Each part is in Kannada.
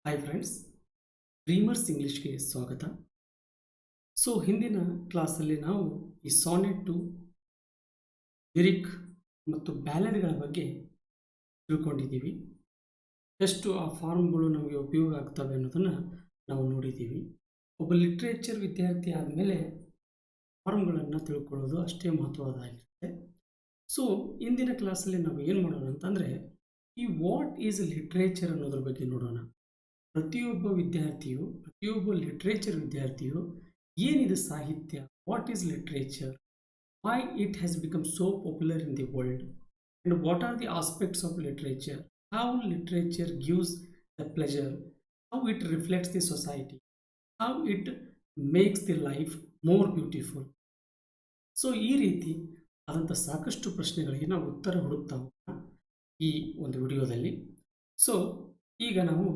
ಹಾಯ್ ಫ್ರೆಂಡ್ಸ್, ಡ್ರೀಮರ್ಸ್ ಇಂಗ್ಲೀಷ್ಗೆ ಸ್ವಾಗತ. ಸೊ ಹಿಂದಿನ ಕ್ಲಾಸಲ್ಲಿ ನಾವು ಈ ಸಾನೆಟ್ಟು, ಲಿರಿಕ್ ಮತ್ತು ಬ್ಯಾಲೆಡ್ಗಳ ಬಗ್ಗೆ ತಿಳ್ಕೊಂಡಿದ್ದೀವಿ. ಎಷ್ಟು ಆ ಫಾರ್ಮ್ಗಳು ನಮಗೆ ಉಪಯೋಗ ಆಗ್ತವೆ ಅನ್ನೋದನ್ನು ನಾವು ನೋಡಿದ್ದೀವಿ. ಒಬ್ಬ ಲಿಟ್ರೇಚರ್ ವಿದ್ಯಾರ್ಥಿ ಆದಮೇಲೆ ಫಾರ್ಮ್ಗಳನ್ನು ತಿಳ್ಕೊಳ್ಳೋದು ಅಷ್ಟೇ ಮಹತ್ವದಾಗಿರುತ್ತೆ. ಸೊ ಇಂದಿನ ಕ್ಲಾಸಲ್ಲಿ ನಾವು ಏನು ಮಾಡೋಣ ಅಂತಂದರೆ, ಈ ವಾಟ್ ಈಸ್ ಲಿಟ್ರೇಚರ್ ಅನ್ನೋದ್ರ ಬಗ್ಗೆ ನೋಡೋಣ. ಪ್ರತಿಯೊಬ್ಬ ಲಿಟ್ರೇಚರ್ ವಿದ್ಯಾರ್ಥಿಯು ಏನಿದು ಸಾಹಿತ್ಯ, what is literature, why it has become so popular in the world, and what are the aspects of literature, how literature gives the pleasure, how it reflects the society, how it makes the life more beautiful. So ಈ ರೀತಿ ಆದಂಥ ಸಾಕಷ್ಟು ಪ್ರಶ್ನೆಗಳಿಗೆ ನಾವು ಉತ್ತರ ಹುಡುಕ್ತಾ ಹೋಗೋಣ ಈ ಒಂದು ವಿಡಿಯೋದಲ್ಲಿ. ಸೊ ಈಗ ನಾವು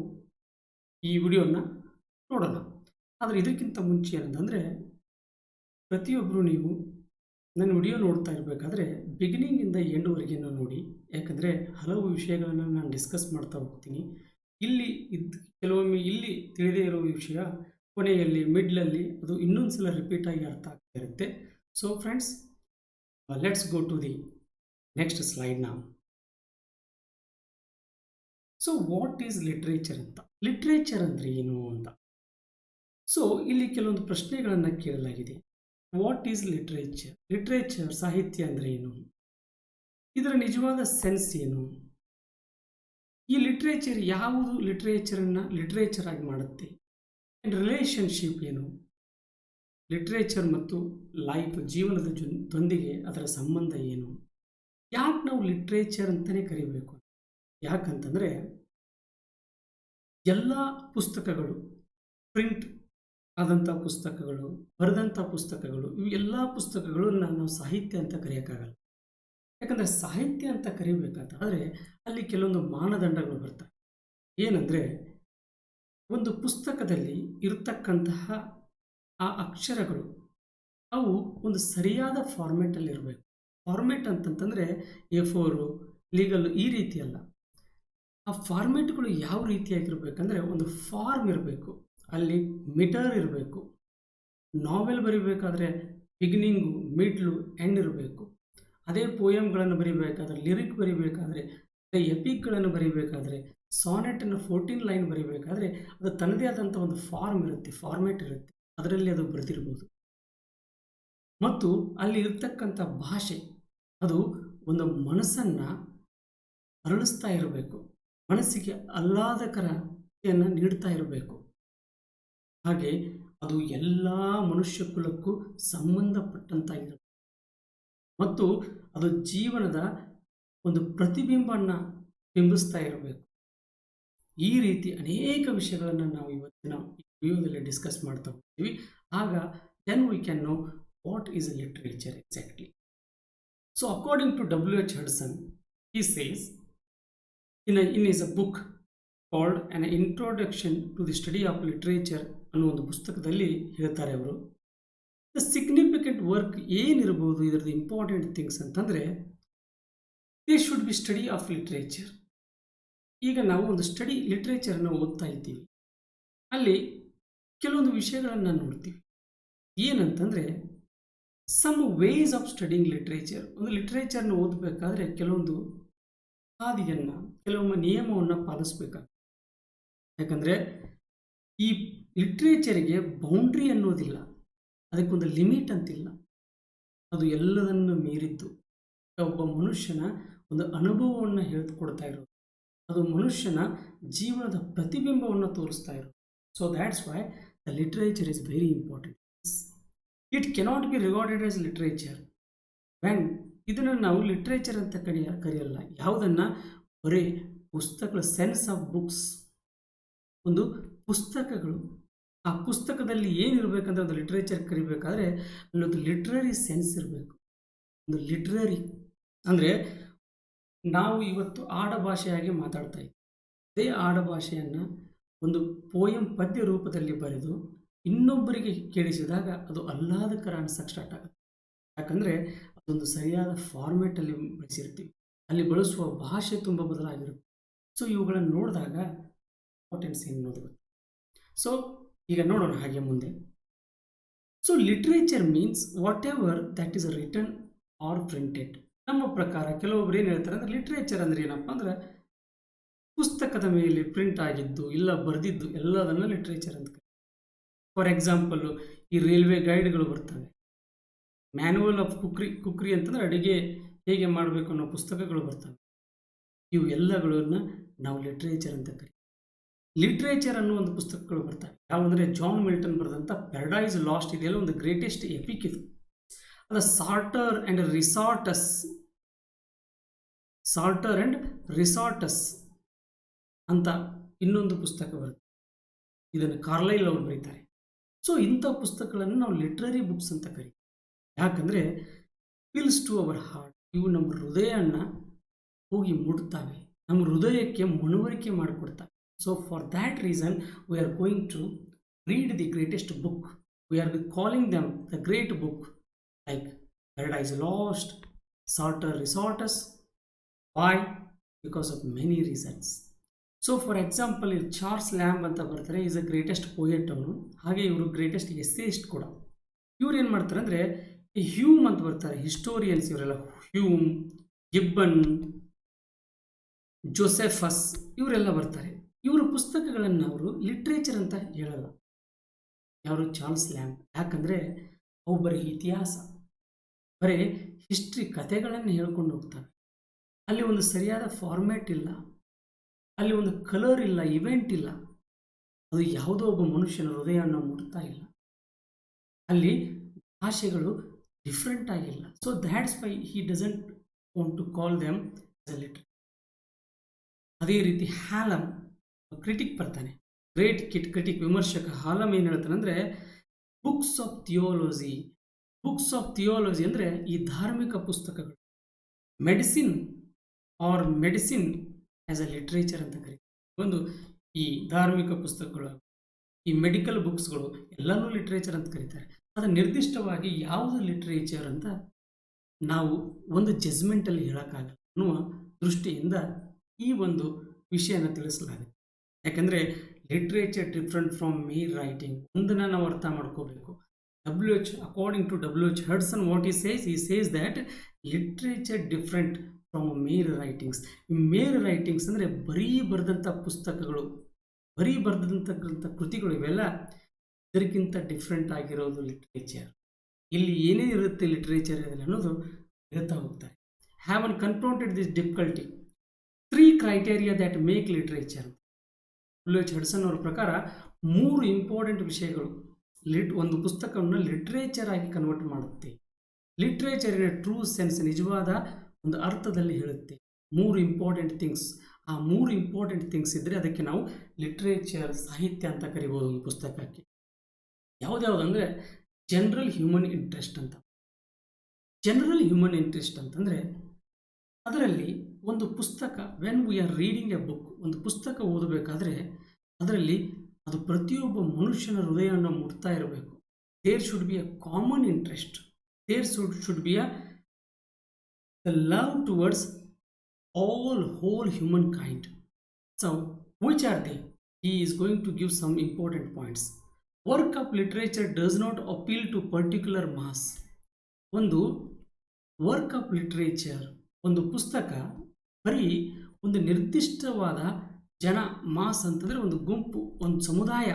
ಈ ವಿಡಿಯೋನ ನೋಡೋಣ. ಆದರೆ ಇದಕ್ಕಿಂತ ಮುಂಚೆ ಏನಂತಂದರೆ, ಪ್ರತಿಯೊಬ್ಬರು ನೀವು ನನ್ನ ವಿಡಿಯೋ ನೋಡ್ತಾ ಇರಬೇಕಾದ್ರೆ ಬಿಗಿನಿಂಗಿಂದ ಎಂಡ್ವರೆಗೇನೂ ನೋಡಿ. ಯಾಕಂದರೆ ಹಲವು ವಿಷಯಗಳನ್ನು ನಾನು ಡಿಸ್ಕಸ್ ಮಾಡ್ತಾ ಹೋಗ್ತೀನಿ. ಕೆಲವೊಮ್ಮೆ ಇಲ್ಲಿ ತಿಳಿದೇ ಇರೋ ವಿಷಯ ಕೊನೆಯಲ್ಲಿ, ಮಿಡ್ಲಲ್ಲಿ ಅದು ಇನ್ನೊಂದು ಸಲ ರಿಪೀಟ್ ಆಗಿ ಅರ್ಥ ಆಗ್ತಾ ಇರುತ್ತೆ. So friends, let's go to the next slide ನಾವು. ಸೊ ವಾಟ್ ಈಸ್ ಲಿಟ್ರೇಚರ್ ಅಂತ, ಲಿಟ್ರೇಚರ್ ಅಂದರೆ ಏನು ಅಂತ. ಸೊ ಇಲ್ಲಿ ಕೆಲವೊಂದು ಪ್ರಶ್ನೆಗಳನ್ನು ಕೇಳಲಾಗಿದೆ. ವಾಟ್ ಈಸ್ ಲಿಟ್ರೇಚರ್ ಸಾಹಿತ್ಯ ಅಂದರೆ ಏನು, ಇದರ ನಿಜವಾದ ಸೆನ್ಸ್ ಏನು, ಈ ಲಿಟ್ರೇಚರ್ ಯಾವುದು ಲಿಟ್ರೇಚರ್ ಆಗಿ ಮಾಡುತ್ತೆ, ಆ್ಯಂಡ್ ರಿಲೇಷನ್ಶಿಪ್ ಏನು, ಲಿಟ್ರೇಚರ್ ಮತ್ತು ಲೈಫ್ ಜೀವನದ ದೊಂದಿಗೆ ಅದರ ಸಂಬಂಧ ಏನು, ಯಾಕೆ ನಾವು ಲಿಟ್ರೇಚರ್ ಅಂತಲೇ ಕರಿಬೇಕು. ಯಾಕಂತಂದರೆ ಎಲ್ಲ ಪುಸ್ತಕಗಳು, ಪ್ರಿಂಟ್ ಆದಂಥ ಪುಸ್ತಕಗಳು, ಬರೆದಂಥ ಪುಸ್ತಕಗಳು, ಇವು ಎಲ್ಲ ಪುಸ್ತಕಗಳನ್ನು ನಾವು ಸಾಹಿತ್ಯ ಅಂತ ಕರೆಯೋಕ್ಕಾಗಲ್ಲ. ಯಾಕಂದರೆ ಸಾಹಿತ್ಯ ಅಂತ ಕರಿಬೇಕಾದ್ರೆ ಅಲ್ಲಿ ಕೆಲವೊಂದು ಮಾನದಂಡಗಳು ಬರ್ತವೆ. ಏನಂದರೆ, ಒಂದು ಪುಸ್ತಕದಲ್ಲಿ ಇರತಕ್ಕಂತಹ ಆ ಅಕ್ಷರಗಳು ಅವು ಒಂದು ಸರಿಯಾದ ಫಾರ್ಮೆಟಲ್ಲಿ ಇರಬೇಕು. ಫಾರ್ಮೆಟ್ ಅಂತಂತಂದರೆ A4, ಲೀಗಲ್, ಈ ರೀತಿ ಅಲ್ಲ. ಆ ಫಾರ್ಮೆಟ್ಗಳು ಯಾವ ರೀತಿಯಾಗಿರ್ಬೇಕಂದ್ರೆ, ಒಂದು ಫಾರ್ಮ್ ಇರಬೇಕು, ಅಲ್ಲಿ ಮಿಟರ್ ಇರಬೇಕು. ನಾವೆಲ್ ಬರಿಬೇಕಾದ್ರೆ ಬಿಗಿನಿಂಗು, ಮಿಡ್ಲು, ಎಂಡ್ ಇರಬೇಕು. ಅದೇ ಪೋಯಮ್ಗಳನ್ನು ಬರಿಬೇಕಾದ್ರೆ, ಲಿರಿಕ್ ಬರಿಬೇಕಾದ್ರೆ, ಅದೇ ಎಪಿಕ್ಗಳನ್ನು ಬರಿಬೇಕಾದ್ರೆ, ಸಾನೆಟನ್ನು 14 ಲೈನ್ ಬರಿಬೇಕಾದ್ರೆ ಅದು ತನ್ನದೇ ಆದಂಥ ಒಂದು ಫಾರ್ಮೆಟ್ ಇರುತ್ತೆ. ಅದರಲ್ಲಿ ಅದು ಬರೆದಿರ್ಬೋದು. ಮತ್ತು ಅಲ್ಲಿ ಇರ್ತಕ್ಕಂಥ ಭಾಷೆ ಅದು ಒಂದು ಮನಸ್ಸನ್ನು ಅರಳಿಸ್ತಾ ಇರಬೇಕು, ಮನಸ್ಸಿಗೆ ಆಹ್ಲಾದಕರತೆಯನ್ನು ನೀಡ್ತಾ ಇರಬೇಕು. ಹಾಗೆ ಅದು ಎಲ್ಲ ಮನುಷ್ಯ ಕುಲಕ್ಕೂ ಸಂಬಂಧಪಟ್ಟಂತಾಗಿರಬೇಕು ಮತ್ತು ಅದು ಜೀವನದ ಒಂದು ಪ್ರತಿಬಿಂಬವನ್ನು ಬಿಂಬಿಸ್ತಾ ಇರಬೇಕು. ಈ ರೀತಿ ಅನೇಕ ವಿಷಯಗಳನ್ನು ನಾವು ಇವತ್ತಿನ ಈ ವಿಡಿಯೋದಲ್ಲಿ ಡಿಸ್ಕಸ್ ಮಾಡ್ತಾ ಹೋಗ್ತೀವಿ. ಆಗ then we can know what is literature exactly. So according to W.H. Hudson, he says in his book called An Introduction to the Study of Literature ಅನ್ನೋ ಒಂದು ಪುಸ್ತಕದಲ್ಲಿ ಹೇಳ್ತಾರೆ ಅವರು, ದ ಸಿಗ್ನಿಫಿಕೆಂಟ್ ವರ್ಕ್ ಏನಿರ್ಬೋದು, ಇದರದ್ದು ಇಂಪಾರ್ಟೆಂಟ್ ಥಿಂಗ್ಸ್ ಅಂತಂದರೆ, they should be study of literature. ಈಗ ನಾವು ಒಂದು ಲಿಟ್ರೇಚರನ್ನು ಓದ್ತಾ ಇದ್ದೀವಿ, ಅಲ್ಲಿ ಕೆಲವೊಂದು ವಿಷಯಗಳನ್ನು ನೋಡ್ತೀವಿ. ಏನಂತಂದರೆ, some ways of studying literature. ಒಂದು ಲಿಟ್ರೇಚರ್ನ ಓದಬೇಕಾದ್ರೆ ಕೆಲವೊಂದು ಹಾದಿಯನ್ನು, ಕೆಲವೊಮ್ಮೆ ನಿಯಮವನ್ನು ಪಾಲಿಸಬೇಕಾಗ್ತದೆ. ಯಾಕಂದರೆ ಈ ಲಿಟ್ರೇಚರಿಗೆ ಬೌಂಡ್ರಿ ಅನ್ನೋದಿಲ್ಲ, ಅದಕ್ಕೊಂದು ಲಿಮಿಟ್ ಅಂತಿಲ್ಲ. ಅದು ಎಲ್ಲದನ್ನು ಮೀರಿದ್ದು ಒಬ್ಬ ಮನುಷ್ಯನ ಒಂದು ಅನುಭವವನ್ನು ಹೇಳಿಕೊಡ್ತಾ ಇರೋದು, ಅದು ಮನುಷ್ಯನ ಜೀವನದ ಪ್ರತಿಬಿಂಬವನ್ನು ತೋರಿಸ್ತಾ ಇರೋದು. So that's why the literature is very important. It cannot be regarded as literature when, ಇದನ್ನು ನಾವು ಲಿಟ್ರೇಚರ್ ಅಂತ ಕರೆಯಲ್ಲ. ಯಾವುದನ್ನು ಬರೀ ಪುಸ್ತಕಗಳ ಸೆನ್ಸ್ ಆಫ್ ಬುಕ್ಸ್, ಒಂದು ಪುಸ್ತಕಗಳು, ಆ ಪುಸ್ತಕದಲ್ಲಿ ಏನಿರಬೇಕಂದ್ರೆ ಒಂದು ಲಿಟ್ರೇಚರ್ ಕರಿಬೇಕಾದ್ರೆ ಅಲ್ಲೊಂದು ಲಿಟ್ರರಿ ಸೆನ್ಸ್ ಇರಬೇಕು. ಒಂದು ಲಿಟ್ರರಿ ಅಂದರೆ, ನಾವು ಇವತ್ತು ಆಡಭಾಷೆಯಾಗಿ ಮಾತಾಡ್ತಾ ಇದ್ದೀವಿ. ಅದೇ ಆಡಭಾಷೆಯನ್ನು ಒಂದು ಪೋಯಮ್ ಪದ್ಯ ರೂಪದಲ್ಲಿ ಬರೆದು ಇನ್ನೊಬ್ಬರಿಗೆ ಕೇಳಿಸಿದಾಗ ಅದು ಆಹ್ಲಾದಕರ ಅನ್ಸಕ್ಕೆ ಸ್ಟಾರ್ಟ್ ಆಗುತ್ತೆ. ಯಾಕಂದರೆ ಅದೊಂದು ಸರಿಯಾದ ಫಾರ್ಮೆಟಲ್ಲಿ ಬಳಸಿರ್ತೀವಿ, ಅಲ್ಲಿ ಬಳಸುವ ಭಾಷೆ ತುಂಬ ಬದಲಾಗಿರುತ್ತೆ. ಸೊ ಇವುಗಳನ್ನು ನೋಡಿದಾಗ ಇಂಪಾರ್ಟೆನ್ಸ್ ಏನು ಅನ್ನೋದು ಗೊತ್ತು. ಸೊ ಈಗ ನೋಡೋಣ ಹಾಗೆ ಮುಂದೆ. So literature means whatever that is written or printed. ನಮ್ಮ ಪ್ರಕಾರ ಕೆಲವೊಬ್ರು ಏನು ಹೇಳ್ತಾರೆ ಅಂದರೆ ಲಿಟ್ರೇಚರ್ ಅಂದರೆ ಏನಪ್ಪ ಅಂದರೆ ಪುಸ್ತಕದ ಮೇಲೆ ಪ್ರಿಂಟ್ ಆಗಿದ್ದು ಇಲ್ಲ ಬರೆದಿದ್ದು ಎಲ್ಲದನ್ನು ಲಿಟ್ರೇಚರ್ ಅಂತ ಕರೀತಾರೆ. ಫಾರ್ ಎಕ್ಸಾಂಪಲ್ಲು ಈ ರೈಲ್ವೆ ಗೈಡ್ಗಳು ಬರ್ತವೆ, ಮ್ಯಾನ್ಯುವಲ್ ಆಫ್ ಕುಕ್ರಿ ಅಂತಂದರೆ ಅಡುಗೆ ಹೇಗೆ ಮಾಡಬೇಕು ಅನ್ನೋ ಪುಸ್ತಕಗಳು ಬರ್ತವೆ. ಇವು ಎಲ್ಲಗಳನ್ನು ನಾವು ಲಿಟ್ರೇಚರ್ ಅಂತ ಕರೀತೀವಿ. ಲಿಟ್ರೇಚರ್ ಅನ್ನೋ ಒಂದು ಪುಸ್ತಕಗಳು ಬರ್ತವೆ. ಯಾವಂದರೆ ಜಾನ್ ಮಿಲ್ಟನ್ ಬರೆದಂಥ ಪ್ಯಾರಡೈಸ್ ಲಾಸ್ಟ್ ಇದೆಯಲ್ಲ, ಒಂದು ಗ್ರೇಟೆಸ್ಟ್ ಎಪಿಕ್ ಇದು. ಅದು ಸಾಲ್ಟರ್ ಆ್ಯಂಡ್ ರಿಸಾರ್ಟಸ್ ಅಂತ ಇನ್ನೊಂದು ಪುಸ್ತಕ ಬರುತ್ತೆ. ಇದನ್ನು ಕಾರ್ಲೈಲ್ ಅವರು ಬರೀತಾರೆ. ಸೊ ಇಂಥ ಪುಸ್ತಕಗಳನ್ನು ನಾವು ಲಿಟ್ರರಿ ಬುಕ್ಸ್ ಅಂತ ಕರೀತೀವಿ. ಯಾಕಂದರೆ ಫೀಲ್ಸ್ ಟು ಅವರ್ ಹಾರ್ಟ್, ಇವು ನಮ್ಮ ಹೃದಯವನ್ನು ಹೋಗಿ ಮುಟ್ತವೆ, ನಮ್ಮ ಹೃದಯಕ್ಕೆ ಮನವರಿಕೆ ಮಾಡಿಕೊಡ್ತವೆ. So for that reason we are going to read the greatest book. We are calling them the great book like Paradise Lost, Sartor Resartus. Why? Because of many reasons. So for example ಇಲ್ಲಿ ಚಾರ್ಲ್ಸ್ ಲ್ಯಾಂಬ್ ಅಂತ ಬರ್ತಾರೆ, ಈಸ್ ಅ ಗ್ರೇಟೆಸ್ಟ್ ಪೋಯೆಟ್ ಅವನು. ಹಾಗೆ ಇವರು ಗ್ರೇಟೆಸ್ಟ್ ಎಸ್ಸೇಯಿಸ್ಟ್ ಕೂಡ. ಇವ್ರು ಏನು ಮಾಡ್ತಾರೆ ಅಂದರೆ ಹ್ಯೂಮ್ ಅಂತ ಬರ್ತಾರೆ, ಹಿಸ್ಟೋರಿಯನ್ಸ್ ಇವರೆಲ್ಲ, ಹ್ಯೂಮ್, ಗಿಬ್ಬನ್, ಜೋಸೆಫಸ್ ಇವರೆಲ್ಲ ಬರ್ತಾರೆ. ಇವರ ಪುಸ್ತಕಗಳನ್ನು ಅವರು ಲಿಟ್ರೇಚರ್ ಅಂತ ಹೇಳಲ್ಲ. ಯಾರು? Charles lamb. ಯಾಕಂದರೆ ಅವು ಬರೀ ಇತಿಹಾಸ, ಬರೀ ಹಿಸ್ಟ್ರಿ ಕಥೆಗಳನ್ನು ಹೇಳ್ಕೊಂಡು ಹೋಗ್ತವೆ. ಅಲ್ಲಿ ಒಂದು ಸರಿಯಾದ ಫಾರ್ಮ್ಯಾಟ್ ಇಲ್ಲ, ಅಲ್ಲಿ ಒಂದು ಕಲರ್ ಇಲ್ಲ, ಇವೆಂಟ್ ಇಲ್ಲ, ಅದು ಯಾವುದೋ ಒಬ್ಬ ಮನುಷ್ಯನ ಹೃದಯವನ್ನು ಮುಟ್ತಾ ಇಲ್ಲ, ಅಲ್ಲಿ ಭಾಷೆಗಳು ಡಿಫ್ರೆಂಟ್ ಆಗಿಲ್ಲ. So that's why he doesn't want to call them as a literature. ಅದೇ ರೀತಿ ಹಾಲಮ್ ಕ್ರಿಟಿಕ್ ಬರ್ತಾನೆ, ಗ್ರೇಟ್ ಕ್ರಿಟಿಕ್, ವಿಮರ್ಶಕ. ಹಾಲಮ್ ಏನು ಹೇಳ್ತಾನೆ ಅಂದರೆ ಬುಕ್ಸ್ ಆಫ್ ಥಿಯೋಲಜಿ ಅಂದರೆ ಈ ಧಾರ್ಮಿಕ ಪುಸ್ತಕಗಳು, ಮೆಡಿಸಿನ್ ಆ್ಯಸ್ ಅ ಲಿಟ್ರೇಚರ್ ಅಂತ ಕರೀತಾರೆ. ಒಂದು ಈ ಧಾರ್ಮಿಕ ಪುಸ್ತಕಗಳು, ಈ ಮೆಡಿಕಲ್ ಬುಕ್ಸ್ಗಳು ಎಲ್ಲನೂ ಲಿಟ್ರೇಚರ್ ಅಂತ ಕರೀತಾರೆ. ಅದು ನಿರ್ದಿಷ್ಟವಾಗಿ ಯಾವುದು ಲಿಟ್ರೇಚರ್ ಅಂತ ನಾವು ಒಂದು ಜಜ್ಮೆಂಟಲ್ಲಿ ಹೇಳೋಕ್ಕಾಗಲ್ಲ ಅನ್ನುವ ದೃಷ್ಟಿಯಿಂದ ಈ ಒಂದು ವಿಷಯನ ತಿಳಿಸಲಾಗುತ್ತೆ. ಯಾಕಂದರೆ literature different from mere writing. ಒಂದನ್ನು ನಾವು ಅರ್ಥ ಮಾಡ್ಕೋಬೇಕು. According to W H. Hudson, what he says that literature different from mere writings. ಈ ಮೇರ್ ರೈಟಿಂಗ್ಸ್ ಅಂದರೆ ಬರೀ ಬರೆದಂಥ ಪುಸ್ತಕಗಳು, ಬರೀ ಬರೆದಂಥ ಕೃತಿಗಳು, ಇವೆಲ್ಲ ಇದಕ್ಕಿಂತ ಡಿಫ್ರೆಂಟ್ ಆಗಿರೋದು ಲಿಟ್ರೇಚರ್. ಇಲ್ಲಿ ಏನೇ ಇರುತ್ತೆ ಲಿಟ್ರೇಚರ್ ಅನ್ನೋದು ಹೇಳ್ತಾ ಹೋಗ್ತಾರೆ. Have un confronted this difficulty 3 criteria that make literature. W H. Hudson ಅವರ ಪ್ರಕಾರ 3 ಇಂಪಾರ್ಟೆಂಟ್ ವಿಷಯಗಳು ಒಂದು ಪುಸ್ತಕವನ್ನು ಲಿಟ್ರೇಚರ್ ಆಗಿ ಕನ್ವರ್ಟ್ ಮಾಡುತ್ತೆ. ಲಿಟ್ರೇಚರ್ ಇನ್ ಟ್ರೂ ಸೆನ್ಸ್, ನಿಜವಾದ ಒಂದು ಅರ್ಥದಲ್ಲಿ ಹೇಳುತ್ತೆ 3 ಇಂಪಾರ್ಟೆಂಟ್ ಥಿಂಗ್ಸ್. ಆ 3 ಇಂಪಾರ್ಟೆಂಟ್ ಥಿಂಗ್ಸ್ ಇದ್ದರೆ ಅದಕ್ಕೆ ನಾವು ಲಿಟ್ರೇಚರ್, ಸಾಹಿತ್ಯ ಅಂತ ಕರಿಬೋದು. ಒಂದು ಪುಸ್ತಕಕ್ಕೆ ಯಾವುದ್ಯಾವುದಂದರೆ ಜನರಲ್ ಹ್ಯೂಮನ್ ಇಂಟ್ರೆಸ್ಟ್ ಅಂತ. ಜನರಲ್ ಹ್ಯೂಮನ್ ಇಂಟ್ರೆಸ್ಟ್ ಅಂತಂದರೆ ಅದರಲ್ಲಿ ಒಂದು ಪುಸ್ತಕ, when we are reading A book, ಒಂದು ಪುಸ್ತಕ ಓದಬೇಕಾದ್ರೆ ಅದರಲ್ಲಿ ಅದು ಪ್ರತಿಯೊಬ್ಬ ಮನುಷ್ಯನ ಹೃದಯವನ್ನು ಮುಟ್ತಾ ಇರಬೇಕು. There should be a common interest, there should be a love towards whole humankind. So which are they? He is going to give some important points. Work of literature does not appeal to particular mass. ಒಂದು ವರ್ಕ್ ಆಫ್ ಲಿಟ್ರೇಚರ್, ಒಂದು ಪುಸ್ತಕ ಬರೀ ಒಂದು ನಿರ್ದಿಷ್ಟವಾದ ಜನ, ಮಾಸ್ ಅಂತಂದರೆ ಒಂದು ಗುಂಪು, ಒಂದು ಸಮುದಾಯ,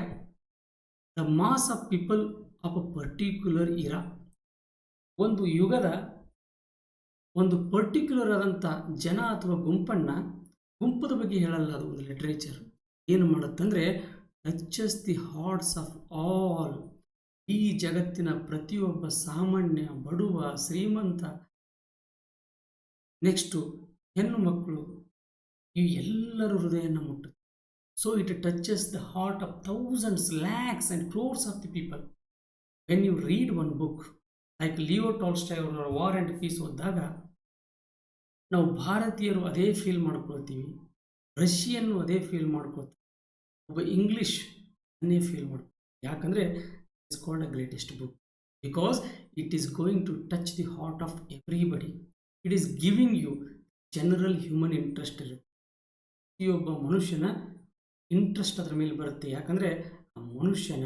the mass of people of a particular era, ಒಂದು ಯುಗದ ಒಂದು ಪರ್ಟಿಕ್ಯುಲರ್ ಆದಂಥ ಜನ ಅಥವಾ ಗುಂಪದ ಬಗ್ಗೆ ಹೇಳಲ್ಲ. ಅದು ಒಂದು ಲಿಟ್ರೇಚರ್ ಏನು ಮಾಡುತ್ತಂದರೆ touches the hearts of all. ಈ ಜಗತ್ತಿನ ಪ್ರತಿಯೊಬ್ಬ ಸಾಮಾನ್ಯ, ಬಡವ, ಶ್ರೀಮಂತ, ನೆಕ್ಸ್ಟು ಹೆಣ್ಣು ಮಕ್ಕಳು, ಈ ಎಲ್ಲರ ಹೃದಯನ ಮುಟ್ಟುತ್ತೆ. So it touches the heart of thousands, lakhs and crores of the people. When you read one book like Leo Tolstoy ಅವರ ವಾರ್ ಆ್ಯಂಡ್ ಪೀಸ್ ಓದಿದಾಗ ನಾವು ಭಾರತೀಯರು ಅದೇ ಫೀಲ್ ಮಾಡ್ಕೊಳ್ತೀವಿ, ರಷ್ಯನ್ನು ಅದೇ ಫೀಲ್ ಮಾಡ್ಕೊಳ್ತೀವಿ, ಒಬ್ಬ ಇಂಗ್ಲೀಷ್ ಅನ್ನೇ ಫೀಲ್ ಮಾಡ್ತೀವಿ. ಯಾಕಂದರೆ it's called a greatest book because it is going to touch the heart of everybody. It is giving you general human interest ಇರುತ್ತೆ. ಪ್ರತಿಯೊಬ್ಬ ಮನುಷ್ಯನ ಇಂಟ್ರೆಸ್ಟ್ ಅದರ ಮೇಲೆ ಬರುತ್ತೆ. ಯಾಕಂದರೆ ಆ ಮನುಷ್ಯನ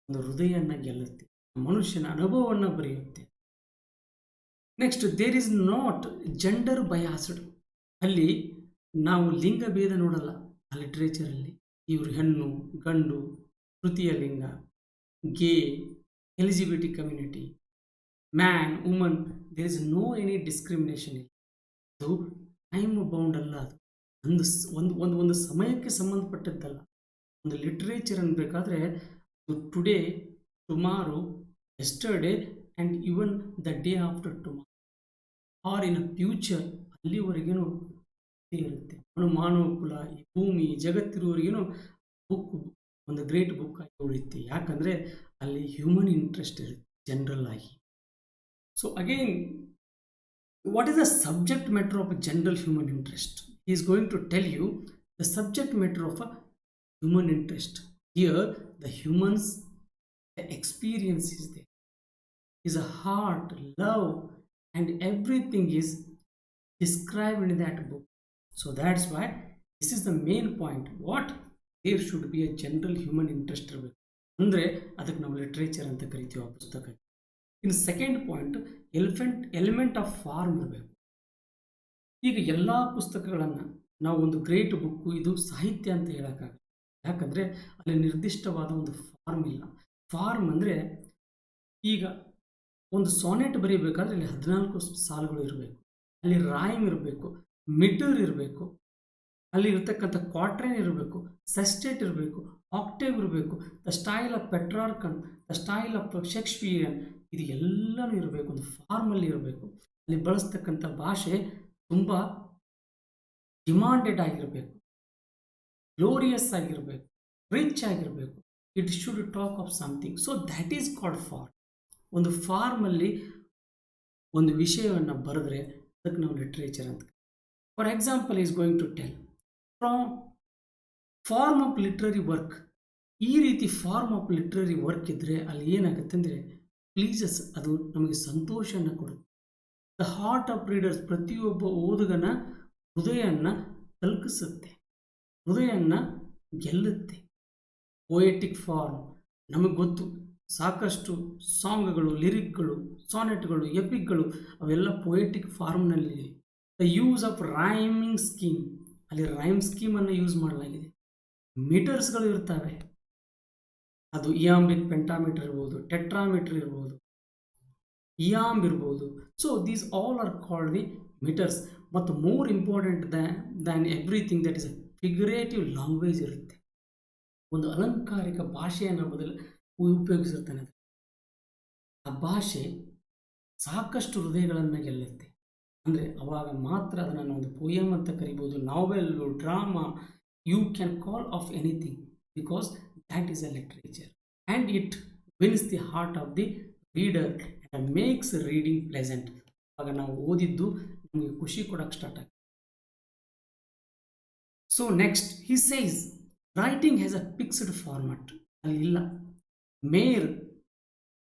ಒಂದು ಹೃದಯನ ಗೆಲ್ಲುತ್ತೆ, ಮನುಷ್ಯನ ಅನುಭವವನ್ನು ಬರೆಯುತ್ತೆ. Next, there is not gender biased. ಅಲ್ಲಿ ನಾವು ಲಿಂಗ ಭೇದ ನೋಡಲ್ಲ. ಆ ಲಿಟ್ರೇಚರಲ್ಲಿ ಇವರು ಹೆಣ್ಣು ಗಂಡು, ತೃತೀಯ ಲಿಂಗ, gay, eligibility community, man, woman, there is no any discrimination. ಅದು ಟೈಮ್ ಬೌಂಡ್ ಅಲ್ಲ. ಅದು ಒಂದು ಸಮಯಕ್ಕೆ ಸಂಬಂಧಪಟ್ಟದ್ದಲ್ಲ. ಒಂದು ಲಿಟ್ರೇಚರ್ ಅನ್ಬೇಕಾದ್ರೆ today, tomorrow, yesterday and even the day after tomorrow or in a future, ಅಲ್ಲಿವರೆಗೇನು ಇರುತ್ತೆ. ಮಾನವ ಕುಲ, ಈ ಭೂಮಿ ಜಗತ್ತಿರುವವರೆಗೇನು ಬುಕ್ ಒಂದು ಗ್ರೇಟ್ ಬುಕ್ ಆಗಿ ಉಳಿಯುತ್ತೆ. ಯಾಕಂದರೆ ಅಲ್ಲಿ ಹ್ಯೂಮನ್ ಇಂಟ್ರೆಸ್ಟ್ ಇರುತ್ತೆ ಜನರಲ್ ಆಗಿ. So again, what is the subject matter of a general human interest? He is going to tell you the subject matter of a human interest. Here the humans, the experience is there, is a heart, love, and everything is described in that book. So that's why this is the main point. What there should be a general human interest ಇರಬೇಕು. ಅಂದರೆ ಅದಕ್ಕೆ ನಾವು ಲಿಟ್ರೇಚರ್ ಅಂತ ಕರಿತೀವಿ ಆ ಪುಸ್ತಕ. ಇನ್ನು second point, element of form ಇರಬೇಕು. ಈಗ ಎಲ್ಲ ಪುಸ್ತಕಗಳನ್ನು ನಾವು ಒಂದು ಗ್ರೇಟ್ ಬುಕ್ಕು ಇದು ಸಾಹಿತ್ಯ ಅಂತ ಹೇಳೋಕ್ಕಾಗಲ್ಲ. ಯಾಕಂದರೆ ಅಲ್ಲಿ ನಿರ್ದಿಷ್ಟವಾದ ಒಂದು ಫಾರ್ಮ್ ಇಲ್ಲ. ಫಾರ್ಮ್ ಅಂದರೆ ಈಗ ಒಂದು ಸಾನೆಟ್ ಬರೀಬೇಕಾದ್ರೆ ಅಲ್ಲಿ 14 ಸಾಲುಗಳು ಇರಬೇಕು, ಅಲ್ಲಿ ರೈಮ್ ಇರಬೇಕು, ಮಿಟರ್ ಇರಬೇಕು, ಅಲ್ಲಿ ಇರ್ತಕ್ಕಂಥ ಕ್ವಾಟ್ರೈನ್ ಇರಬೇಕು, ಸೆಸ್ಟೇಟ್ ಇರಬೇಕು, ಆಕ್ಟೇವ್ ಇರಬೇಕು, the style of Petrarchan, the style of Shakespeare, ಇದು ಎಲ್ಲನೂ ಇರಬೇಕು. ಒಂದು ಫಾರ್ಮಲ್ಲಿ ಇರಬೇಕು. ಅಲ್ಲಿ ಬಳಸ್ತಕ್ಕಂಥ ಭಾಷೆ ತುಂಬ ಡಿಮಾಂಡೆಡ್ ಆಗಿರಬೇಕು, ಗ್ಲೋರಿಯಸ್ ಆಗಿರಬೇಕು, ರಿಚ್ ಆಗಿರಬೇಕು. It should talk of something. So that is called form. ಒಂದು ಫಾರ್ಮಲ್ಲಿ ಒಂದು ವಿಷಯವನ್ನು ಬರೆದ್ರೆ ಅದಕ್ಕೆ ನಾವು ಲಿಟ್ರೇಚರ್ ಅಂತ. For example is going to tell from form of literary work. ಈ ರೀತಿ ಫಾರ್ಮ್ ಆಫ್ ಲಿಟ್ರರಿ ವರ್ಕ್ ಇದ್ದರೆ ಅಲ್ಲಿ ಏನಾಗುತ್ತೆ ಅಂದರೆ ಪ್ಲೀಸಸ್, ಅದು ನಮಗೆ ಸಂತೋಷವನ್ನು ಕೊಡುತ್ತೆ. ದ ಹಾರ್ಟ್ ಆಫ್ ರೀಡರ್ಸ್, ಪ್ರತಿಯೊಬ್ಬ ಓದುಗನ ಹೃದಯವನ್ನು ತಲುಪಿಸುತ್ತೆ, ಹೃದಯವನ್ನು ಗೆಲ್ಲುತ್ತೆ. ಪೊಯೆಟಿಕ್ ಫಾರ್ಮ್ ನಮಗೆ ಗೊತ್ತು, ಸಾಕಷ್ಟು ಸಾಂಗ್ಗಳು, ಲಿರಿಕ್ಗಳು, ಸಾನೆಟ್ಗಳು, ಎಪಿಕ್ಗಳು ಅವೆಲ್ಲ ಪೊಯೆಟಿಕ್ ಫಾರ್ಮ್ನಲ್ಲಿವೆ. The use of rhyming scheme, ಅಲ್ಲಿ ರೈಮ್ ಸ್ಕೀಮನ್ನು ಯೂಸ್ ಮಾಡಲಾಗಿದೆ. ಮೀಟರ್ಸ್ಗಳು ಇರ್ತವೆ, ಅದು ಇಯಾಂಬಿಕ್ ಪೆಂಟಾಮೀಟರ್ ಇರ್ಬೋದು, ಟೆಟ್ರಾಮೀಟರ್ ಇರ್ಬೋದು, ಇಯಾಂಬ್ ಇರ್ಬೋದು. So these all are called the meters. ಮತ್ತು more important than everything that is a figurative language ಇರುತ್ತೆ. ಒಂದು ಅಲಂಕಾರಿಕ ಭಾಷೆಯನ್ನು ಉಪಯೋಗಿಸಿರ್ತಾನೆ. ಆ ಭಾಷೆ ಸಾಕಷ್ಟು ಹೃದಯಗಳನ್ನು ಗೆಲ್ಲುತ್ತೆ. ಅಂದರೆ ಅವಾಗ ಮಾತ್ರ ಅದನ್ನು ಒಂದು ಪೋಯಮ್ ಅಂತ ಕರಿಬೋದು, ನಾವೆಲ್ಲು, drama, you can call of anything, because that is a literature and it wins the heart of the reader and makes reading pleasant. ಆಗ ನಾವು ಓದಿದ್ದು ನಮಗೆ ಖುಷಿ ಕೊಡೋಕ್ಕೆ ಸ್ಟಾರ್ಟ್ ಆಗುತ್ತೆ. So next he says writing has a fixed format. ಅಲ್ಲಿ ಇಲ್ಲ mere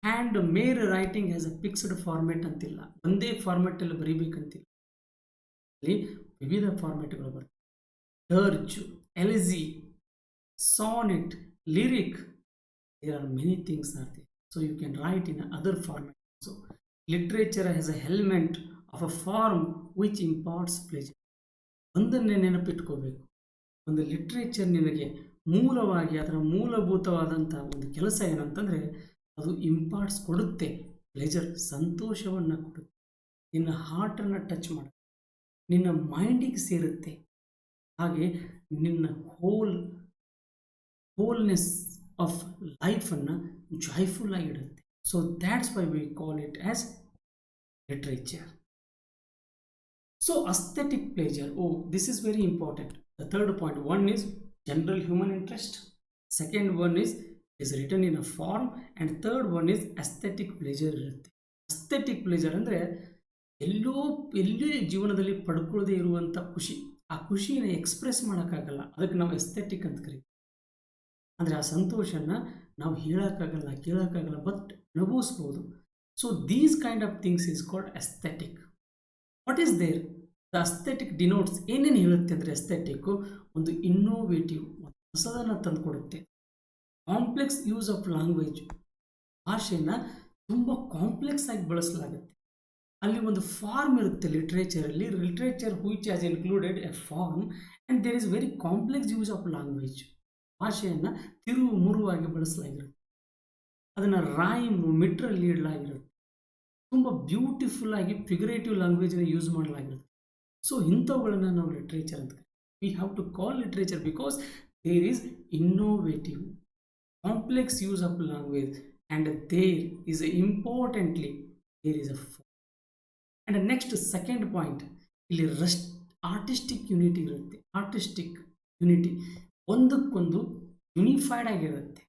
and mere writing has a fixed format ಅಂತಿಲ್ಲ, ಒಂದೇ ಫಾರ್ಮ್ಯಾಟಲ್ಲಿ ಬರೀಬೇಕಂತಿಲ್ಲ. ಅಲ್ಲಿ ವಿವಿಧ ಫಾರ್ಮ್ಯಾಟ್ಗಳು ಬರ್ತವೆ. Dirge, elegy, sonnet, lyric, there are many things are there. So you can write in other format. So literature has a element of a form which imparts pleasure. ಒಂದನ್ನೇ ನೆನಪಿಟ್ಕೋಬೇಕು, ಒಂದು ಲಿಟ್ರೇಚರ್ ನಿನಗೆ ಮೂಲವಾಗಿ ಅದರ ಮೂಲಭೂತವಾದಂಥ ಒಂದು ಕೆಲಸ ಏನಂತಂದರೆ ಅದು ಇಂಪಾರ್ಟ್ಸ್ ಕೊಡುತ್ತೆ, ಪ್ಲೆಜರ್, ಸಂತೋಷವನ್ನು ಕೊಡುತ್ತೆ, ನಿನ್ನ ಹಾರ್ಟನ್ನು ಟಚ್ ಮಾಡುತ್ತೆ, ನಿನ್ನ ಮೈಂಡಿಗೆ ಸೇರುತ್ತೆ, ಹಾಗೆ ನಿನ್ನ ಹೋಲ್ನೆಸ್ ಆಫ್ ಲೈಫನ್ನು ಜಾಯ್ಫುಲ್ ಆಗಿಡುತ್ತೆ. So that's why we call it as literature. So aesthetic pleasure, this is very important. The third point, one is general human interest, second one is written in a form, and third one is aesthetic pleasure ಇರುತ್ತೆ. ಅಸ್ಥೆಟಿಕ್ ಪ್ಲೇಜರ್ ಅಂದರೆ ಎಲ್ಲೇ ಜೀವನದಲ್ಲಿ ಪಡ್ಕೊಳ್ಳದೆ ಇರುವಂಥ ಖುಷಿ, ಆ ಖುಷಿನ ಎಕ್ಸ್ಪ್ರೆಸ್ ಮಾಡೋಕ್ಕಾಗಲ್ಲ, ಅದಕ್ಕೆ ನಾವು ಎಸ್ಥೆಟಿಕ್ ಅಂತ ಕರಿತೀವಿ. ಅಂದರೆ ಆ ಸಂತೋಷನ ನಾವು ಹೇಳೋಕ್ಕಾಗಲ್ಲ, ಕೇಳೋಕ್ಕಾಗಲ್ಲ, ಬಟ್ ಅನುಭವಿಸ್ಬೋದು. So these kind of things is called aesthetic. What is there? The aesthetic denotes, ಏನೇನು ಹೇಳುತ್ತೆ ಅಂದರೆ ಎಸ್ಥೆಟಿಕ್ಕು ಒಂದು ಇನ್ನೋವೇಟಿವ್, ಹೊಸದನ್ನು ತಂದುಕೊಡುತ್ತೆ. ಕಾಂಪ್ಲೆಕ್ಸ್ ಯೂಸ್ ಆಫ್ ಲ್ಯಾಂಗ್ವೇಜ್, ಭಾಷೆಯನ್ನು ತುಂಬ ಕಾಂಪ್ಲೆಕ್ಸ್ ಆಗಿ ಬಳಸಲಾಗುತ್ತೆ. ಅಲ್ಲಿ ಒಂದು ಫಾರ್ಮ್ ಇರುತ್ತೆ ಲಿಟ್ರೇಚರಲ್ಲಿ, literature which has included a form and there is very complex use of language. ಭಾಷೆಯನ್ನು ತಿರುವು ಮುರುವಾಗಿ ಬಳಸಲಾಗಿರುತ್ತೆ, ಅದನ್ನು ರೈಮು ಮಿಟ್ರಲ್ಲಿ ಇಡಲಾಗಿರುತ್ತೆ, ತುಂಬ ಬ್ಯೂಟಿಫುಲ್ ಆಗಿ ಫಿಗರೇಟಿವ್ ಲ್ಯಾಂಗ್ವೇಜನ್ನು ಯೂಸ್ ಮಾಡಲಾಗಿರುತ್ತೆ. ಸೊ ಇಂಥವುಗಳನ್ನು ನಾವು ಲಿಟ್ರೇಚರ್ ಅಂತ ಕರಿತೀವಿ. We have to call literature because there is innovative complex use of language and there is importantly there is a and next second point, ಇಲ್ಲಿ ಆರ್ಟಿಸ್ಟಿಕ್ ಯೂನಿಟಿ ಇರುತ್ತೆ. ಆರ್ಟಿಸ್ಟಿಕ್ ಯೂನಿಟಿ ಒಂದಕ್ಕೊಂದು ಯುನಿಫೈಡ್ ಆಗಿರುತ್ತೆ.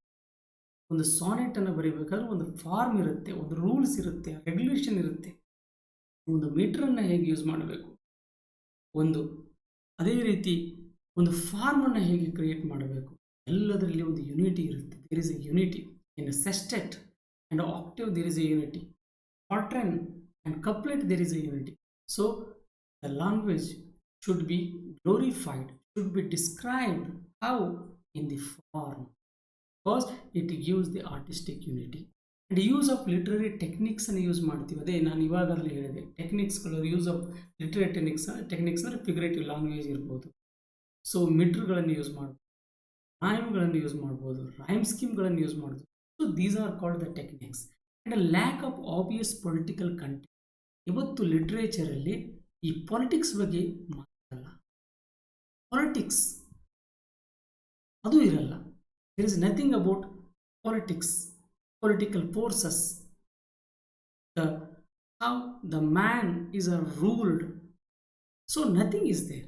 ಒಂದು ಸಾನೆಟನ್ನು ಬರೀಬೇಕಾದ್ರೆ ಒಂದು ಫಾರ್ಮ್ ಇರುತ್ತೆ, ಒಂದು ರೂಲ್ಸ್ ಇರುತ್ತೆ, ರೆಗ್ಯುಲೇಷನ್ ಇರುತ್ತೆ, ಒಂದು ಮೀಟ್ರನ್ನು ಹೇಗೆ ಯೂಸ್ ಮಾಡಬೇಕು, ಒಂದು ಅದೇ ರೀತಿ ಒಂದು ಫಾರ್ಮನ್ನು ಹೇಗೆ ಕ್ರಿಯೇಟ್ ಮಾಡಬೇಕು, ಎಲ್ಲದರಲ್ಲಿ ಒಂದು ಯುನಿಟಿ ಇರುತ್ತೆ. There is a unity in sestet and octave, there is a unity. Quatrain and couplet, there is a unity. So the language should be glorified, should be described how in the form, because it gives the artistic unity. And use of literary techniques ಅನ್ನು ಯೂಸ್ ಮಾಡ್ತೀವಿ. ಅದೇ ನಾನು ಇವಾಗಲೇ ಹೇಳಿದೆ, ಟೆಕ್ನಿಕ್ಸ್ಗಳು, ಯೂಸ್ ಆಫ್ ಲಿಟರರಿ ಟೆಕ್ನಿಕ್ಸ್ ಅಂದರೆ ಫಿಗರೇಟಿವ್ ಲ್ಯಾಂಗ್ವೇಜ್ ಇರ್ಬೋದು. ಸೊ ಮಿಟ್ರ್ಗಳನ್ನು ಯೂಸ್ ಮಾಡ್ಬೋದು, ರೈಮ್ಗಳನ್ನು ಯೂಸ್ ಮಾಡ್ಬೋದು, ರೈಮ್ ಸ್ಕೀಮ್ಗಳನ್ನು ಯೂಸ್ ಮಾಡ್ಬೋದು. So these are called the techniques. And lack of obvious political content. ಇವತ್ತು ಲಿಟ್ರೇಚರಲ್ಲಿ ಈ ಪಾಲಿಟಿಕ್ಸ್ ಬಗ್ಗೆ ಮಾತಾಡಲ್ಲ, ಪಾಲಿಟಿಕ್ಸ್ ಅದು ಇರಲ್ಲ. There is nothing about politics, political forces, how the man is a ruled. So nothing is there.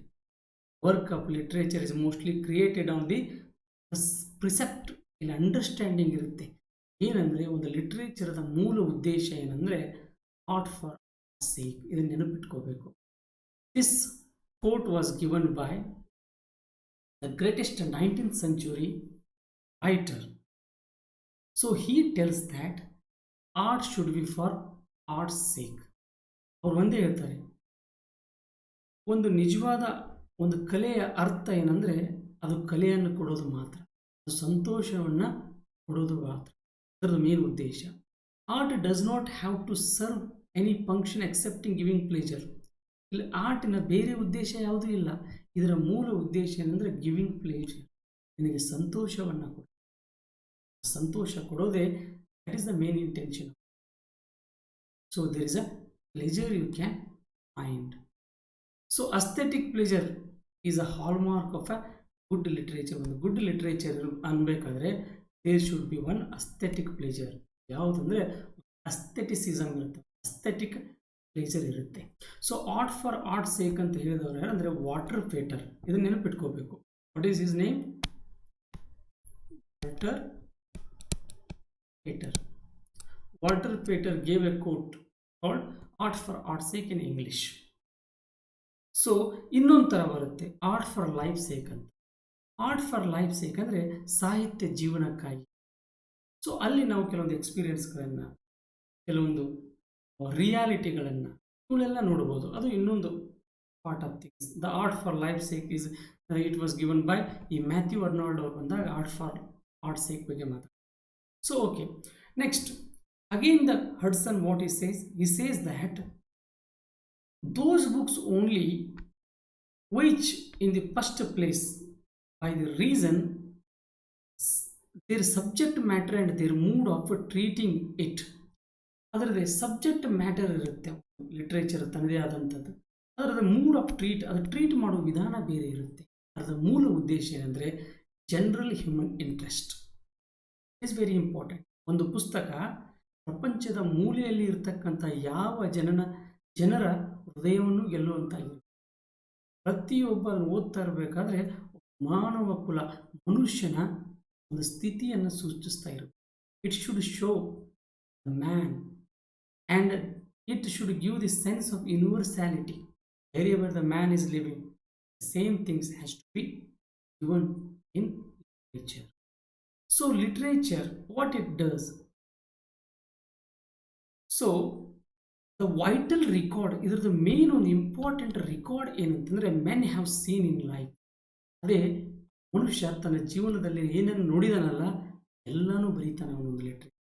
Work of literature is mostly created on the precept. ಇಲ್ಲಿ ಅಂಡರ್ಸ್ಟ್ಯಾಂಡಿಂಗ್ ಇರುತ್ತೆ. ಏನಂದರೆ ಒಂದು ಲಿಟ್ರೇಚರದ ಮೂಲ ಉದ್ದೇಶ ಏನಂದರೆ ಆರ್ಟ್ ಫಾರ್ sake. ಇದನ್ನು ನೆನಪಿಟ್ಕೋಬೇಕು. This quote was given by the greatest 19th century writer. So he tells that art should be for art's sake. ಅವ್ರು ಒಂದೇ ಹೇಳ್ತಾರೆ, ಒಂದು ನಿಜವಾದ ಒಂದು ಕಲೆಯ ಅರ್ಥ ಏನಂದರೆ ಅದು ಕಲೆಯನ್ನು ಕೊಡೋದು ಮಾತ್ರ, ಅದು ಸಂತೋಷವನ್ನು ಕೊಡೋದು ಮಾತ್ರ, ಅದರ ಮೇನ್ ಉದ್ದೇಶ. Art does not have to serve any function excepting giving pleasure. ಇಲ್ಲಿ ಆರ್ಟಿನ ಬೇರೆ ಉದ್ದೇಶ ಯಾವುದೂ ಇಲ್ಲ. ಇದರ ಮೂಲ ಉದ್ದೇಶ ಏನಂದರೆ ಗಿವಿಂಗ್ ಪ್ಲೇಜರ್, ನಿನಗೆ ಸಂತೋಷವನ್ನು ಕೊಡು. ಸಂತೋಷ ಕೊಡೋದೇ that is the main intention. So there is a pleasure you can find. So aesthetic pleasure is a hallmark of a good literature. ಒಂದು ಗುಡ್ ಲಿಟ್ರೇಚರ್ ಅನ್ಬೇಕಾದ್ರೆ there should be one aesthetic pleasure. ಯಾವುದಂದರೆ ಅಸ್ಥೆಟಿಸಿಸಮ್ ಇರುತ್ತೆ, ಅಸ್ಥೆಟಿಕ್ ಪ್ಲೇಜರ್ ಇರುತ್ತೆ. So art for art sake ಅಂತ ಹೇಳಿದವರು ಯಾರಂದರೆ ವಾಟರ್ ಪೇಟರ್. ಇದನ್ನು ನೆನಪಿಟ್ಕೋಬೇಕು. What is his name? Walter Pater. Walter Pater gave a quote called art for art sake in English. So ಇನ್ನೊಂದು ಥರ ಬರುತ್ತೆ ಆರ್ಟ್ ಫಾರ್ ಲೈಫ್ ಸೇಕ್ ಅಂತ. ಆರ್ಟ್ ಫಾರ್ ಲೈಫ್ ಸೇಕ್ ಅಂದರೆ ಸಾಹಿತ್ಯ ಜೀವನಕ್ಕಾಗಿ. ಸೊ ಅಲ್ಲಿ ನಾವು ಕೆಲವೊಂದು ಎಕ್ಸ್ಪೀರಿಯನ್ಸ್ಗಳನ್ನು, ಕೆಲವೊಂದು ರಿಯಾಲಿಟಿಗಳನ್ನು ಇವುಗಳೆಲ್ಲ ನೋಡ್ಬೋದು. ಅದು ಇನ್ನೊಂದು part of things. The art for life sake is it was given by ಈ ಮ್ಯಾಥ್ಯೂ ಅರ್ನಾಲ್ಡ್ ಅವ್ರು ಬಂದಾಗ ಆರ್ಟ್ ಫಾರ್ ಆರ್ಟ್ ಸೇಕ್ ಬಗ್ಗೆ ಮಾತಾಡ್ತಾರೆ. So okay, next again the Hudson what he says that those books only which in the first place by the reason their subject matter and their mood of treating it. ಅದರದ್ದು ಸಬ್ಜೆಕ್ಟ್ ಮ್ಯಾಟರ್ ಇರುತ್ತೆ ಲಿಟ್ರೇಚರ್ ತನ್ನದೇ ಆದಂಥದ್ದು. ಅದರ ಮೂಡ್ ಆಫ್ ಅದು ಟ್ರೀಟ್ ಮಾಡೋ ವಿಧಾನ ಬೇರೆ ಇರುತ್ತೆ. ಅದರ ಮೂಲ ಉದ್ದೇಶ ಏನಂದರೆ general human interest is very important. ಒಂದು ಪುಸ್ತಕ ಪ್ರಪಂಚದ ಮೂಲೆಯಲ್ಲಿ ಇರ್ತಕ್ಕಂಥ ಯಾವ ಜನರ ಹೃದಯವನ್ನು ಗೆಲ್ಲುವಂತಾಗಿರುತ್ತೆ. ಪ್ರತಿಯೊಬ್ಬರು ಓದ್ತಾ ಇರಬೇಕಾದ್ರೆ ಮಾನವ ಕುಲ, ಮನುಷ್ಯನ ಒಂದು ಸ್ಥಿತಿಯನ್ನು ಸೂಚಿಸ್ತಾ ಇರುತ್ತೆ. It should show the man and it should give the sense of universality. Wherever the man is living, the same things has to be given in literature. So literature, what it does, so the vital record, either the main or the important record ಏನಂತಂದರೆ men have seen in life. ಅದೇ ಮನುಷ್ಯ ತನ್ನ ಜೀವನದಲ್ಲಿ ಏನನ್ನು ನೋಡಿದಾನಲ್ಲ ಎಲ್ಲನೂ ಬರೀತಾನೆ ಅವನೊಂದು literature.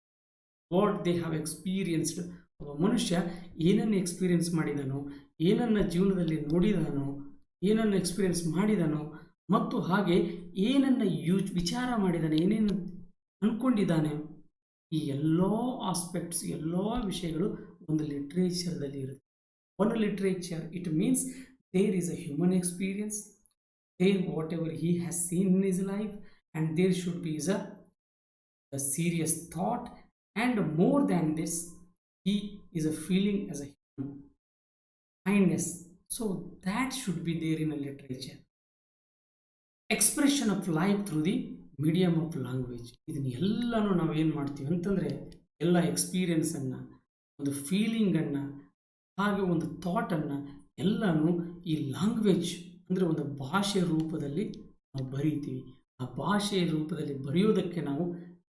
What they have experienced. ಒಬ್ಬ ಮನುಷ್ಯ ಏನನ್ನು ಎಕ್ಸ್ಪೀರಿಯನ್ಸ್ ಮಾಡಿದಾನೋ, ಏನನ್ನು ಜೀವನದಲ್ಲಿ ನೋಡಿದಾನೋ, ಏನನ್ನು ಎಕ್ಸ್ಪೀರಿಯನ್ಸ್ ಮಾಡಿದಾನೋ, ಮತ್ತು ಹಾಗೆ ಏನನ್ನು ವಿಚಾರ ಮಾಡಿದಾನೆ, ಏನೇನು ಅಂದ್ಕೊಂಡಿದ್ದಾನೆ, ಈ ಎಲ್ಲ ಆಸ್ಪೆಕ್ಟ್ಸ್, ಎಲ್ಲ ವಿಷಯಗಳು ಒಂದು ಲಿಟ್ರೇಚರ್ದಲ್ಲಿ ಇರುತ್ತೆ. ಒಂದು literature, it means there is a human experience, there whatever he has seen in his life, and there should be a serious thought, and more than this he is a feeling as a human kindness. So that should be there in a literature. Expression of life through the medium of language. ಇದನ್ನ ಎಲ್ಲನೂ ನಾವು ಏನು ಮಾಡ್ತೀವಿ ಅಂತಂದರೆ, ಎಲ್ಲ ಎಕ್ಸ್ಪೀರಿಯನ್ಸನ್ನು, ಒಂದು ಫೀಲಿಂಗನ್ನು, ಹಾಗೆ ಒಂದು ಥಾಟನ್ನು ಎಲ್ಲನೂ ಈ ಲ್ಯಾಂಗ್ವೇಜ್ ಅಂದರೆ ಒಂದು ಭಾಷೆಯ ರೂಪದಲ್ಲಿ ನಾವು ಬರೀತೀವಿ. ಆ ಭಾಷೆಯ ರೂಪದಲ್ಲಿ ಬರೆಯೋದಕ್ಕೆ ನಾವು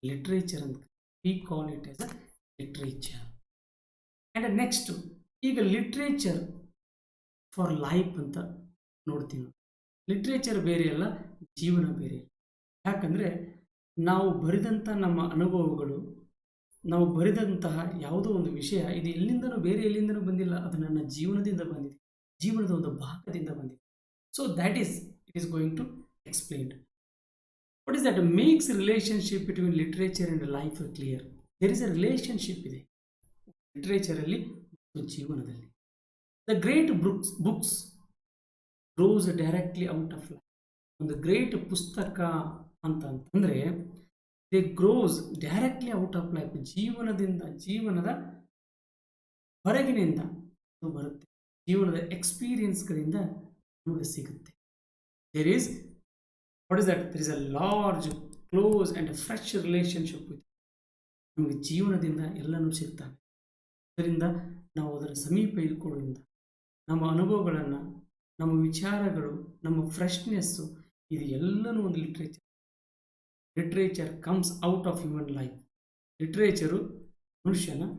ಲಿಟ್ರೇಚರ್ ಅಂತ, V call it as a literature. And next, ಈಗ ಲಿಟ್ರೇಚರ್ ಫಾರ್ ಲೈಫ್ ಅಂತ ನೋಡ್ತೀವಿ. ಲಿಟ್ರೇಚರ್ ಬೇರೆ ಅಲ್ಲ, ಜೀವನ ಬೇರೆ. ಯಾಕಂದರೆ ನಾವು ಬರೆದಂಥ ನಮ್ಮ ಅನುಭವಗಳು, ನಾವು ಬರೆದಂತಹ ಯಾವುದೋ ಒಂದು ವಿಷಯ, ಇದು ಎಲ್ಲಿಂದನೂ ಬೇರೆ ಎಲ್ಲಿಂದನೂ ಬಂದಿಲ್ಲ, ಅದು ನನ್ನ ಜೀವನದಿಂದ ಬಂದಿದೆ, ಜೀವನದ ಒಂದು ಭಾಗದಿಂದ ಬಂದಿದೆ. So that is, it is going to explain. What is that makes relationship between literature and life clear? There is a relationship ಇದೆ ಲಿಟ್ರೇಚರ್ ಅಲ್ಲಿ ಮತ್ತು ಜೀವನದಲ್ಲಿ. The great books grows directly out of life. ಒಂದು ಗ್ರೇಟ್ ಪುಸ್ತಕ ಅಂತಂದರೆ they grows directly out of life, ಜೀವನದಿಂದ, ಜೀವನದ ಹೊರಗಿನಿಂದ ಅದು ಬರುತ್ತೆ, ಜೀವನದ ಎಕ್ಸ್ಪೀರಿಯನ್ಸ್ಗಳಿಂದ ನಮಗೆ ಸಿಗುತ್ತೆ. There is, what is that? There is a large, close and a fresh relationship with. ನಮಗೆ ಜೀವನದಿಂದ ಎಲ್ಲನೂ ಸಿಗ್ತಾನೆ. ಅದರಿಂದ ನಾವು ಅದರ ಸಮೀಪ ಇದ್ಕೊಳ್ಳೋದ್ರಿಂದ ನಮ್ಮ ಅನುಭವಗಳನ್ನು, ನಮ್ಮ ವಿಚಾರಗಳು, ನಮ್ಮ ಫ್ರೆಶ್ನೆಸ್ಸು, ಇದು ಎಲ್ಲನೂ ಒಂದು literature. Literature comes out of human life. Literature ಮನುಷ್ಯನ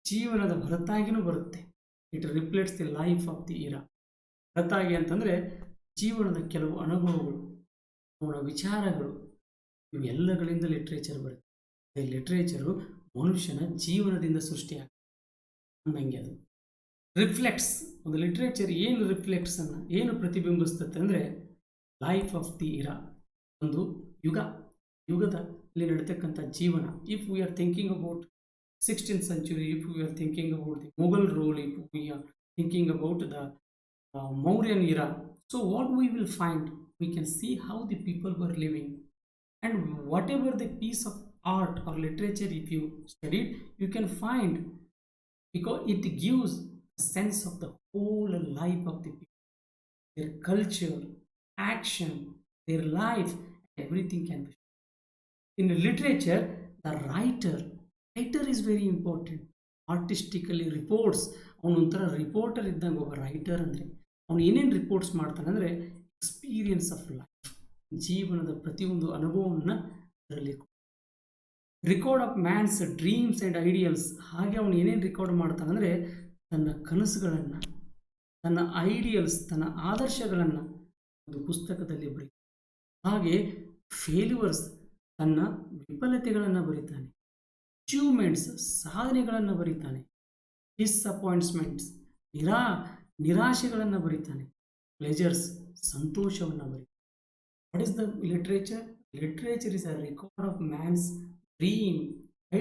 ಜೀವನದ ಹೊರತಾಗಿನೂ ಬರುತ್ತೆ. It reflects the life of the ಇರಾ. ಹೊರತಾಗಿ ಅಂತಂದರೆ ಜೀವನದ ಕೆಲವು ಅನುಭವಗಳು, ಅವನ ವಿಚಾರಗಳು, ಇವೆಲ್ಲಗಳಿಂದ ಲಿಟ್ರೇಚರ್ ಬರುತ್ತೆ. ಈ ಲಿಟ್ರೇಚರು ಮನುಷ್ಯನ ಜೀವನದಿಂದ ಸೃಷ್ಟಿಯಾಗುತ್ತೆ ಅಂದಂಗೆ. ಅದು ರಿಫ್ಲೆಕ್ಟ್ಸ್, ಒಂದು ಲಿಟ್ರೇಚರ್ ಏನು ರಿಫ್ಲೆಕ್ಟ್ಸನ್ನು, ಏನು ಪ್ರತಿಬಿಂಬಿಸ್ತದೆ ಅಂದರೆ ಲೈಫ್ ಆಫ್ ದಿ ಇರಾ, ಒಂದು ಯುಗದಲ್ಲಿ ನಡೀತಕ್ಕಂಥ ಜೀವನ. If we are thinking about 16th century, if we are thinking about the Mughal rule, if we are thinking about the Mauryan era, so what we will find, we can see how the people were living, and whatever the piece of art or literature if you studied, you can find, because it gives a sense of the whole life of the people, their culture, action, their life, everything can be. In literature, the writer is very important. Artistically reports, ಅವನೊಂಥರ ರಿಪೋರ್ಟರ್ ಇದ್ದಂಗೆ ಒಬ್ಬ ರೈಟರ್. ಅಂದರೆ ಅವನು ಏನೇನು ರಿಪೋರ್ಟ್ಸ್ ಮಾಡ್ತಾನೆ ಅಂದರೆ ಎಕ್ಸ್ಪೀರಿಯನ್ಸ್ ಆಫ್ ಲೈಫ್, ಜೀವನದ ಪ್ರತಿಯೊಂದು ಅನುಭವವನ್ನು ಅದರಲ್ಲಿ record of man's dreams and ideals. ಹಾಗೆ ಅವನು ಏನೇನು ರೆಕಾರ್ಡ್ ಮಾಡ್ತಾನೆ ಅಂದರೆ ತನ್ನ ಕನಸುಗಳನ್ನು, ತನ್ನ ಐಡಿಯಲ್ಸ್, ತನ್ನ ಆದರ್ಶಗಳನ್ನು ಒಂದು ಪುಸ್ತಕದಲ್ಲಿ ಬರೀತಾನೆ. ಹಾಗೆ ಫೇಲ್ಯೂರ್ಸ್, ತನ್ನ ವಿಫಲತೆಗಳನ್ನು ಬರೀತಾನೆ. ಅಚೀವ್ಮೆಂಟ್ಸ್, ಸಾಧನೆಗಳನ್ನು ಬರೀತಾನೆ. ಡಿಸಪಾಯಿಂಟ್ಮೆಂಟ್ಸ್, ನಿರಾಶೆಗಳನ್ನು ಬರೀತಾನೆ. ಪ್ಲೆಜರ್ಸ್, ಸಂತೋಷವನ್ನು ಬರೀತಾನೆ. What is the literature? Literature is a record of man's dream,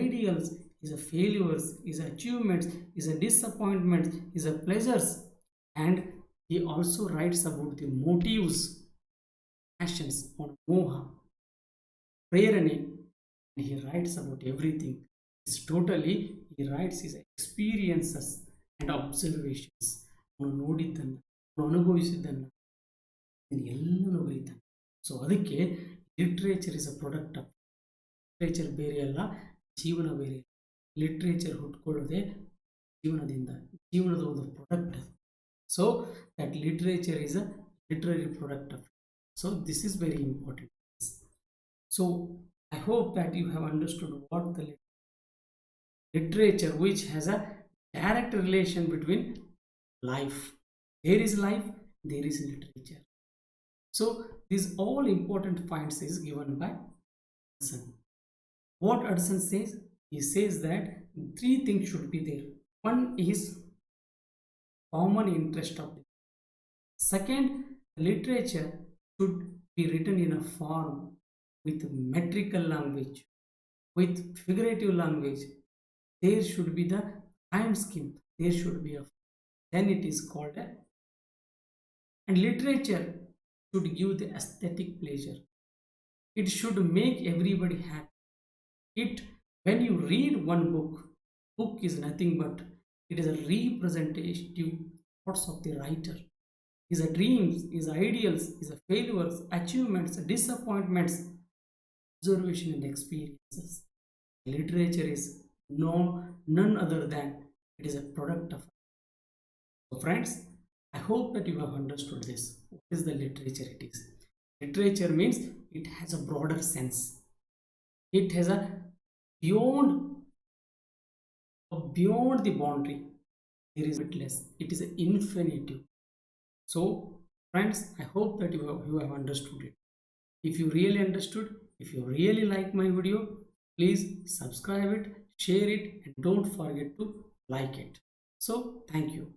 ideals, is a failures, is achievements, is a disappointments, is a pleasures, and he also writes about the motives, passions, on moha, prerane, and he writes about everything. It's totally, he writes his experiences and observations. ಅವನು ನೋಡಿದ್ದನ್ನು, ಅವನು ಅನುಭವಿಸಿದ್ದನ್ನು ಎಲ್ಲನೂ ಬರೀತಾನೆ. ಸೊ ಅದಕ್ಕೆ literature is a product of. Literature ಬೇರೆ ಅಲ್ಲ, ಜೀವನ ಬೇರೆ. ಲಿಟ್ರೇಚರ್ ಹುಟ್ಕೊಳ್ಳೋದೇ ಜೀವನದಿಂದ, ಜೀವನದ ಒಂದು ಪ್ರಾಡಕ್ಟ್ ಅದು. So that literature is a literary product of. So this is very important. So I hope that you have understood what the literature, which has a direct relation between life. There is life, there is literature. So These all important points is given by Hudson. What Hudson says? He says that three things should be there. One is common interest of the second, literature should be written in a form with metrical language, with figurative language. There should be the time scheme. There should be a then it is called a and literature should give the aesthetic pleasure. It should make everybody happy. It when you read one book is nothing but it is a representative thoughts of the writer. His dreams, his ideals, his failures, achievements, disappointments, observation and experiences. Literature is none other than it is a product of. So friends, I hope that you have understood this. What is the literature it is? Literature means it has a broader sense. It has a beyond the boundary. There is limitless. It is an infinitive. So friends, I hope that you have understood it. If you really understood, if you really like my video, please subscribe it, share it, and don't forget to like it. So thank you.